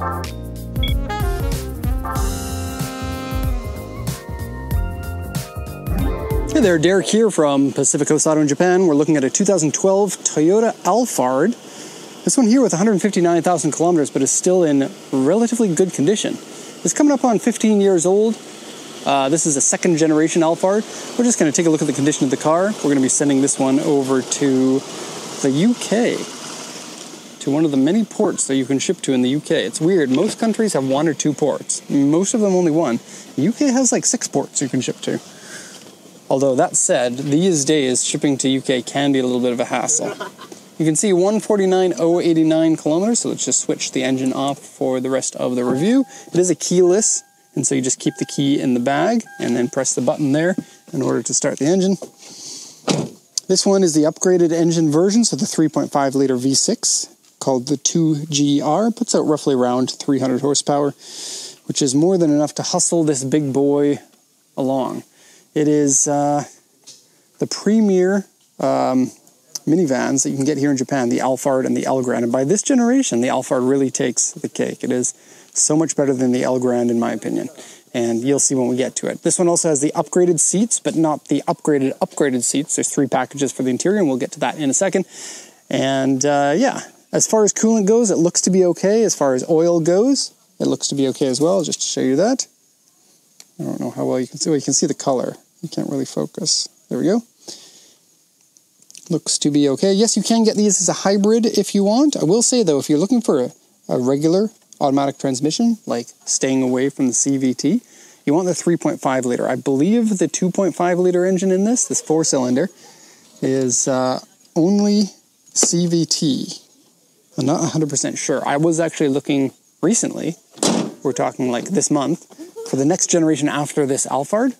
Hey there, Derek here from Pacific Coast Auto in Japan. We're looking at a 2012 Toyota Alphard. This one here with 159,000 kilometers, but is still in relatively good condition. It's coming up on 15 years old. This is a second generation Alphard. We're just going to take a look at the condition of the car. We're going to be sending this one over to the UK, to one of the many ports that you can ship to in the UK. It's weird. Most countries have 1 or 2 ports. Most of them only 1. The UK has like 6 ports you can ship to. Although that said, these days shipping to UK can be a little bit of a hassle. You can see 149,089 kilometers, so let's just switch the engine off for the rest of the review. It is a keyless, and so you just keep the key in the bag and then press the button there in order to start the engine. This one is the upgraded engine version, so the 3.5 liter V6 called the 2GR. Puts out roughly around 300 horsepower, which is more than enough to hustle this big boy along. It is the premier minivans that you can get here in Japan, the Alphard and the Elgrand. And by this generation, the Alphard really takes the cake. It is so much better than the Elgrand, in my opinion. And you'll see when we get to it. This one also has the upgraded seats, but not the upgraded seats. There's 3 packages for the interior, and we'll get to that in a second. And yeah, as far as coolant goes, it looks to be okay. As far as oil goes, it looks to be okay as well, just to show you that. I don't know how well you can see. Well, you can see the color. You can't really focus. There we go. Looks to be okay. Yes, you can get these as a hybrid if you want. I will say, though, if you're looking for a regular automatic transmission, like staying away from the CVT, you want the 3.5 liter. I believe the 2.5 liter engine in this 4-cylinder, is only CVT. I'm not 100% sure. I was actually looking recently, we're talking like this month, for the next generation after this Alphard.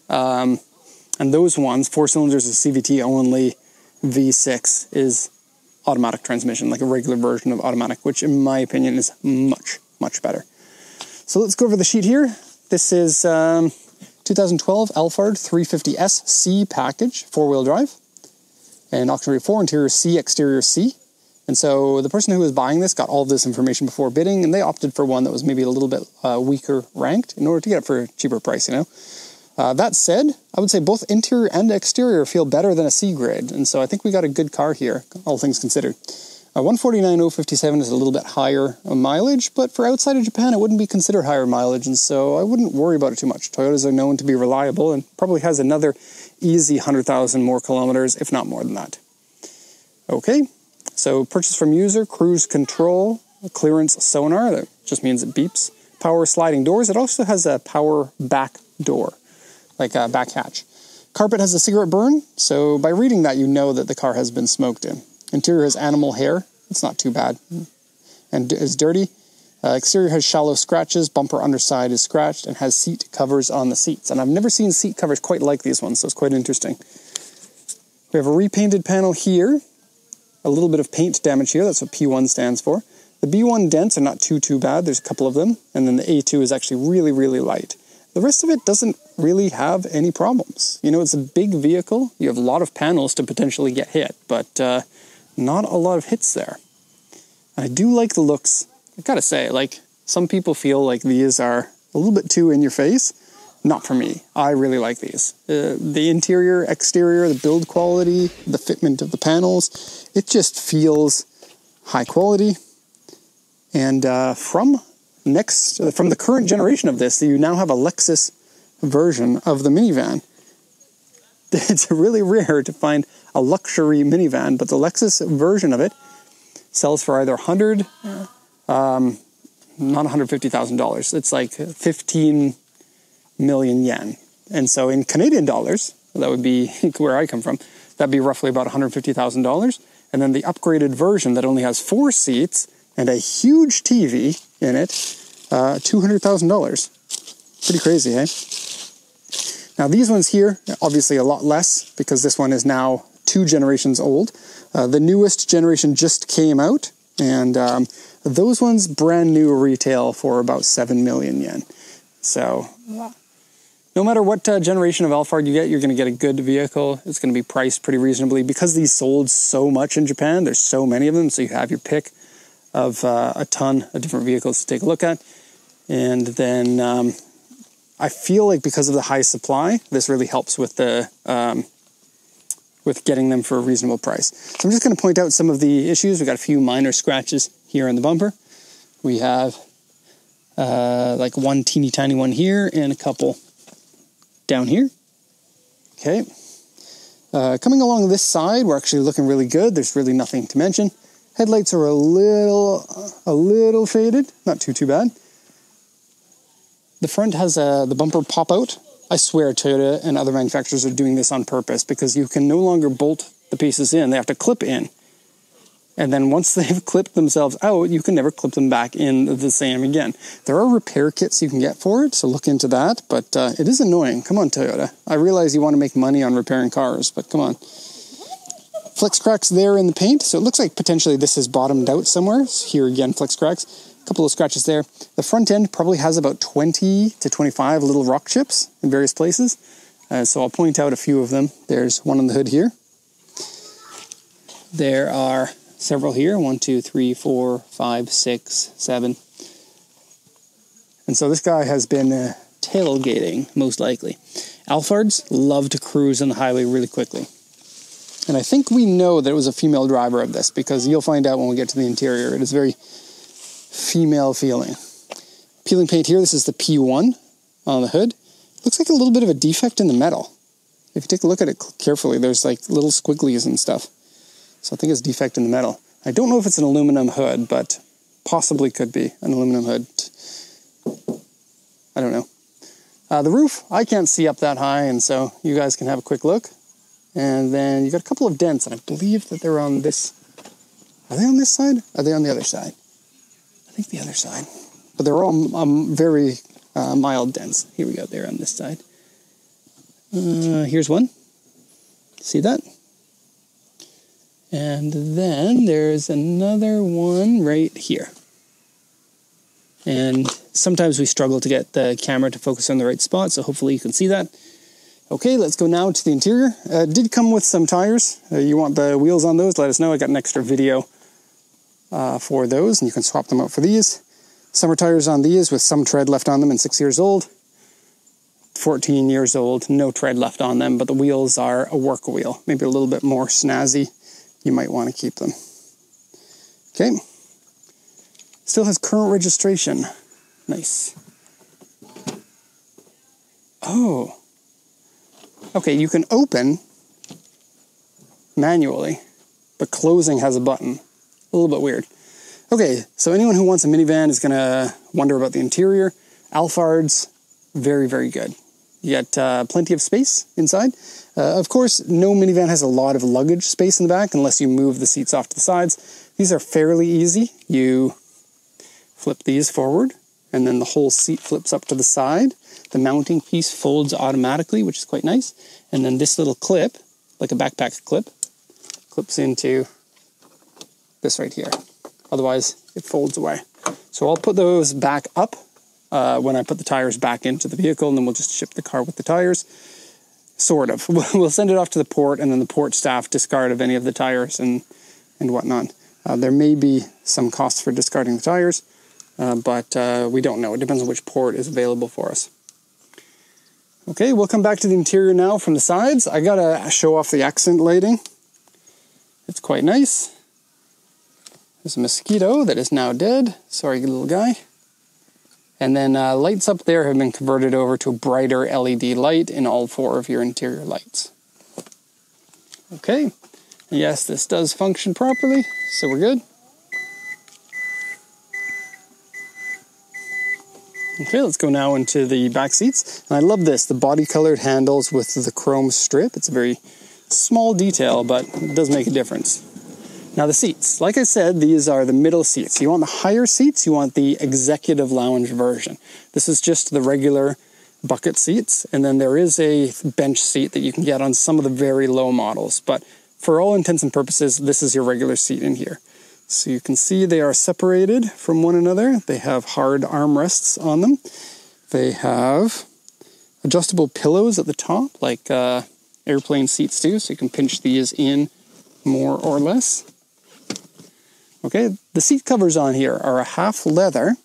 And those ones, 4 cylinders of CVT only, V6 is automatic transmission, like a regular version of automatic, which in my opinion is much, much better. So let's go over the sheet here. This is 2012 Alphard 350S C package, 4-wheel drive, and auxiliary 4, interior C, exterior C. And so the person who was buying this got all of this information before bidding, and they opted for one that was maybe a little bit weaker ranked in order to get it for a cheaper price, you know. That said, I would say both interior and exterior feel better than a C grade, and so I think we got a good car here, all things considered. 149,057 is a little bit higher mileage, but for outside of Japan, it wouldn't be considered higher mileage, and so I wouldn't worry about it too much. Toyotas are known to be reliable, and probably has another easy 100,000 more kilometers, if not more than that. Okay, so purchase from user, cruise control, clearance sonar, that just means it beeps, power sliding doors. It also has a power back door, like a back hatch. Carpet has a cigarette burn, so by reading that you know that the car has been smoked in. Interior has animal hair, it's not too bad, and is dirty. Exterior has shallow scratches, bumper underside is scratched, and has seat covers on the seats. And I've never seen seat covers quite like these ones, so it's quite interesting. We have a repainted panel here, a little bit of paint damage here, that's what P1 stands for. The B1 dents are not too bad, there's a couple of them, and then the A2 is actually really, really light. The rest of it doesn't really have any problems. You know, it's a big vehicle. You have a lot of panels to potentially get hit, but not a lot of hits there. I do like the looks. I gotta say, like, some people feel like these are a little bit too in your face. Not for me. I really like these. The interior, exterior, the build quality, the fitment of the panels, it just feels high quality. And from the current generation of this, you now have a Lexus version of the minivan. It's really rare to find a luxury minivan, but the Lexus version of it sells for either not $150,000. It's like 15 million yen. And so in Canadian dollars, that would be where I come from, that'd be roughly about $150,000. And then the upgraded version that only has 4 seats and a huge TV in it, $200,000. Pretty crazy, eh? Now these ones here, obviously a lot less, because this one is now 2 generations old. The newest generation just came out, and those ones brand new retail for about 7 million yen. So no matter what generation of Alphard you get, you're going to get a good vehicle. It's going to be priced pretty reasonably. Because these sold so much in Japan, there's so many of them, so you have your pick. of a ton of different vehicles to take a look at. And then I feel like because of the high supply, this really helps with the with getting them for a reasonable price. So I'm just going to point out some of the issues. We've got a few minor scratches here on the bumper. We have like one teeny tiny one here and a couple down here. Okay. Coming along this side, we're actually looking really good. There's really nothing to mention. Headlights are a little faded. Not too bad. The front has the bumper pop out. I swear Toyota and other manufacturers are doing this on purpose because you can no longer bolt the pieces in. They have to clip in. And then once they've clipped themselves out, you can never clip them back in the same again. There are repair kits you can get for it, so look into that. But it is annoying. Come on, Toyota. I realize you want to make money on repairing cars, but come on. Flex cracks there in the paint. So it looks like potentially this is bottomed out somewhere. So here again, flex cracks. A couple of scratches there. The front end probably has about 20 to 25 little rock chips in various places. So I'll point out a few of them. There's one on the hood here. There are several here. 1, 2, 3, 4, 5, 6, 7. And so this guy has been tailgating, most likely. Alphards love to cruise on the highway really quickly. And I think we know that it was a female driver of this because you'll find out when we get to the interior. It is very female feeling. Peeling paint here, this is the P1 on the hood. Looks like a little bit of a defect in the metal. If you take a look at it carefully, there's like little squigglies and stuff. So I think it's defect in the metal. I don't know if it's an aluminum hood, but possibly could be an aluminum hood. I don't know. The roof, I can't see up that high, and so you guys can have a quick look. And then you got a couple of dents, and I believe that they're on this. Are they on this side? Are they on the other side? I think the other side. But they're all very mild dents. Here we go. They're on this side. Here's one. See that? And then there's another one right here. And sometimes we struggle to get the camera to focus on the right spot, so hopefully you can see that. Okay, let's go now to the interior. It did come with some tires. You want the wheels on those, let us know. I got an extra video for those, and you can swap them out for these. Summer tires on these with some tread left on them and 6 years old. 14 years old, no tread left on them, but the wheels are a work wheel. Maybe a little bit more snazzy. You might want to keep them. Okay. Still has current registration. Nice. Oh. Okay, you can open manually, but closing has a button. A little bit weird. Okay, so anyone who wants a minivan is going to wonder about the interior. Alphard's very, very good. You got plenty of space inside. Of course, no minivan has a lot of luggage space in the back unless you move the seats off to the sides. These are fairly easy. You flip these forward, and then the whole seat flips up to the side. The mounting piece folds automatically, which is quite nice. And then this little clip, like a backpack clip, clips into this right here. Otherwise, it folds away. So I'll put those back up when I put the tires back into the vehicle, and then we'll just ship the car with the tires. Sort of. We'll send it off to the port, and then the port staff discard of any of the tires and whatnot. There may be some costs for discarding the tires, but we don't know. It depends on which port is available for us. Okay, we'll come back to the interior now from the sides. I gotta show off the accent lighting. It's quite nice. There's a mosquito that is now dead. Sorry, little guy. And then lights up there have been converted over to a brighter LED light in all 4 of your interior lights. Okay. Yes, this does function properly, so we're good. Okay, let's go now into the back seats. And I love this, the body-colored handles with the chrome strip. It's a very small detail, but it does make a difference. Now the seats, like I said, these are the middle seats. You want the higher seats, you want the executive lounge version. This is just the regular bucket seats, and then there is a bench seat that you can get on some of the very low models, but for all intents and purposes, this is your regular seat in here. So you can see they are separated from one another. They have hard armrests on them. They have adjustable pillows at the top, like airplane seats do, so you can pinch these in more or less. Okay, the seat covers on here are a half leather,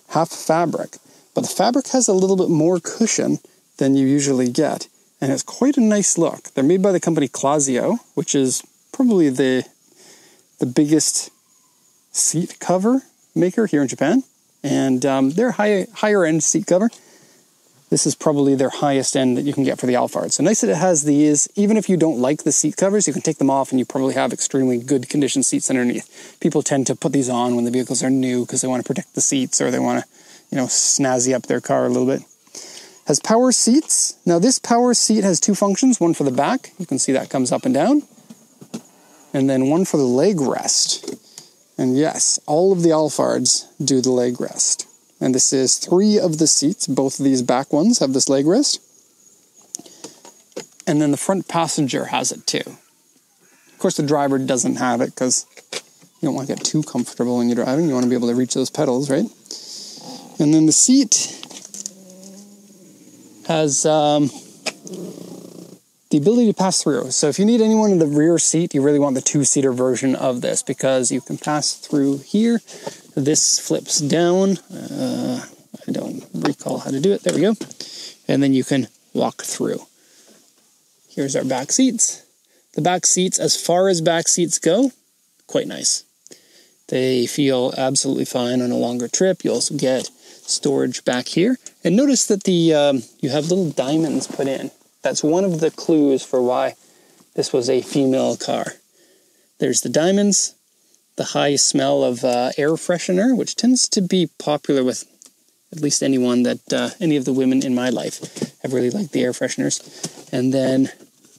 half fabric, but the fabric has a little bit more cushion than you usually get, and it's quite a nice look. They're made by the company Clasio, which is probably the biggest seat cover maker here in Japan, and they're higher end seat cover. This is probably their highest end that you can get for the Alphard. So nice that it has these. Even if you don't like the seat covers, you can take them off and you probably have extremely good condition seats underneath. People tend to put these on when the vehicles are new because they want to protect the seats, or they want to, snazzy up their car a little bit. Has power seats. Now this power seat has two functions, one for the back. You can see that comes up and down. And then one for the leg rest. And yes, all of the Alphards do the leg rest. And this is 3 of the seats. Both of these back ones have this leg rest. And then the front passenger has it too. Of course, the driver doesn't have it because you don't want to get too comfortable when you're driving. You want to be able to reach those pedals, right? And then the seat has the ability to pass through. So if you need anyone in the rear seat, you really want the 2-seater version of this because you can pass through here. This flips down. I don't recall how to do it. There we go. And then you can walk through. Here's our back seats. The back seats, as far as back seats go, quite nice. They feel absolutely fine on a longer trip. You also get storage back here. And notice that you have little diamonds put in. That's one of the clues for why this was a female car. There's the diamonds. The high smell of air freshener, which tends to be popular with at least anyone that, any of the women in my life have really liked the air fresheners. And then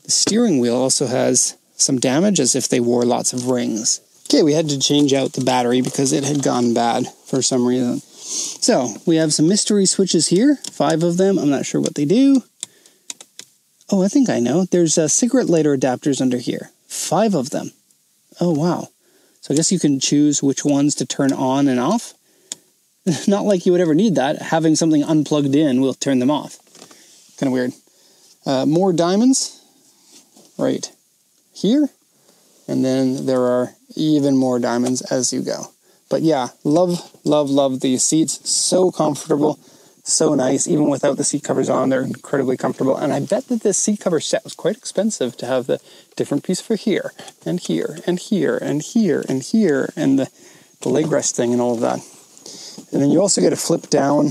the steering wheel also has some damage, as if they wore lots of rings. Okay, we had to change out the battery because it had gone bad for some reason. So, we have some mystery switches here, 5 of them. I'm not sure what they do. Oh, I think I know. There's cigarette lighter adapters under here. 5 of them. Oh, wow. So I guess you can choose which ones to turn on and off. Not like you would ever need that. Having something unplugged in will turn them off. Kind of weird. More diamonds right here. And then there are even more diamonds as you go. But yeah, love, love, love these seats. So comfortable. So nice. Even without the seat covers on, they're incredibly comfortable. And I bet that this seat cover set was quite expensive to have the different piece for here, and here, and here, and here, and here, and the leg rest thing and all of that. And then you also get a flip down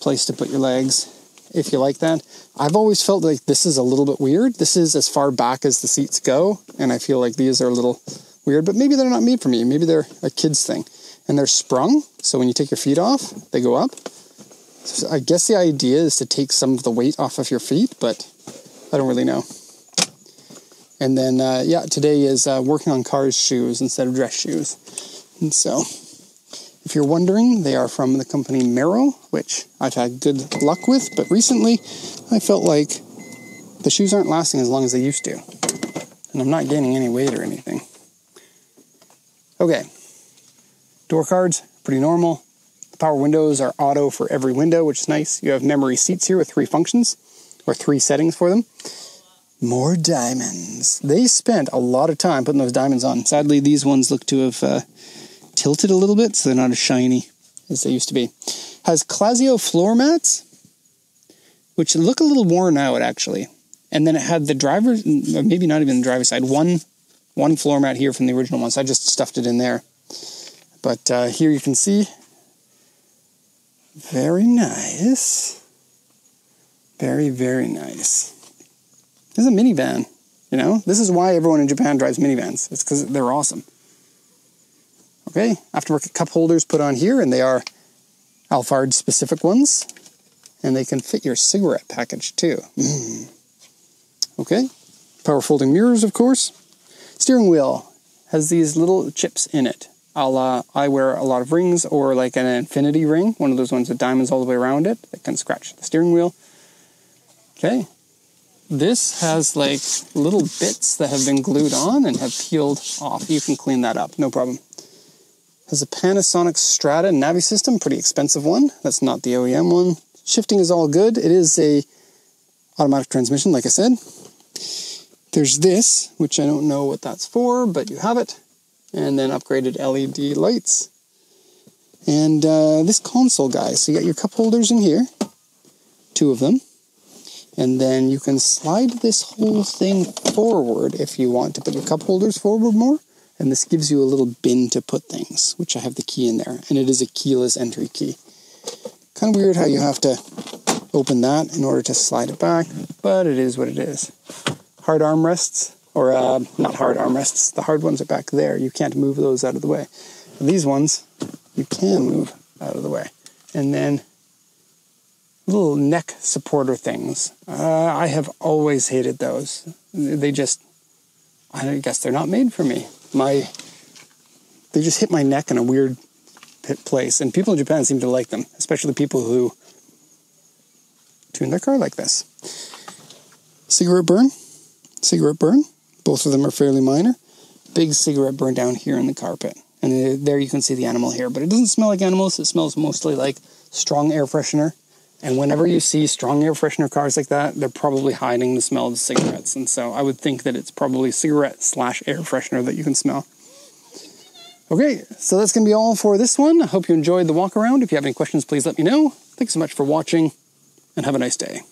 place to put your legs, if you like that. I've always felt like this is a little bit weird. This is as far back as the seats go, and I feel like these are a little weird, but maybe they're not made for me. Maybe they're a kid's thing. And they're sprung, so when you take your feet off, they go up. So I guess the idea is to take some of the weight off of your feet, but I don't really know. And then, yeah, today is working on cars' shoes instead of dress shoes. And so, if you're wondering, they are from the company Merrow, which I've had good luck with, but recently I felt like the shoes aren't lasting as long as they used to. And I'm not gaining any weight or anything. Okay. Door cards, pretty normal. The power windows are auto for every window, which is nice. You have memory seats here with 3 functions, or 3 settings for them. More diamonds. They spent a lot of time putting those diamonds on. Sadly, these ones look to have tilted a little bit, so they're not as shiny as they used to be. Has Clasio floor mats, which look a little worn out, actually. And then it had the driver, maybe not even the driver's side, one floor mat here from the original one, so I just stuffed it in there. But here you can see, very nice. Very, very nice. This is a minivan, you know? This is why everyone in Japan drives minivans. It's because they're awesome. Okay, aftermarket cup holders put on here, and they are Alphard specific ones. And they can fit your cigarette package too. Okay, power folding mirrors, of course. Steering wheel has these little chips in it. I wear a lot of rings, or like an infinity ring, one of those ones with diamonds all the way around it that can scratch the steering wheel. Okay, this has like little bits that have been glued on and have peeled off. You can clean that up, no problem. Has a Panasonic Strata Navi system, pretty expensive one. That's not the OEM one. Shifting is all good. It is a automatic transmission, like I said. There's this, which I don't know what that's for, but you have it. and then upgraded LED lights. And this console, guys, so you got your cup holders in here, 2 of them. And then you can slide this whole thing forward if you want to put your cup holders forward more. And this gives you a little bin to put things, which I have the key in there. And it is a keyless entry key. Kind of weird how you have to open that in order to slide it back, but it is what it is. Hard armrests, or not hard armrests, the hard ones are back there. You can't move those out of the way. These ones, you can move out of the way. And then little neck supporter things. I have always hated those. They just, I guess they're not made for me. They just hit my neck in a weird place. And people in Japan seem to like them, especially people who tune their car like this. Cigarette burn. Both of them are fairly minor. Big cigarette burn down here in the carpet. And there you can see the animal hair. But it doesn't smell like animals. It smells mostly like strong air freshener. And whenever you see strong air freshener cars like that, they're probably hiding the smell of the cigarettes. And so I would think that it's probably cigarette/air freshener that you can smell. Okay, so that's going to be all for this one. I hope you enjoyed the walk around. If you have any questions, please let me know. Thanks so much for watching, and have a nice day.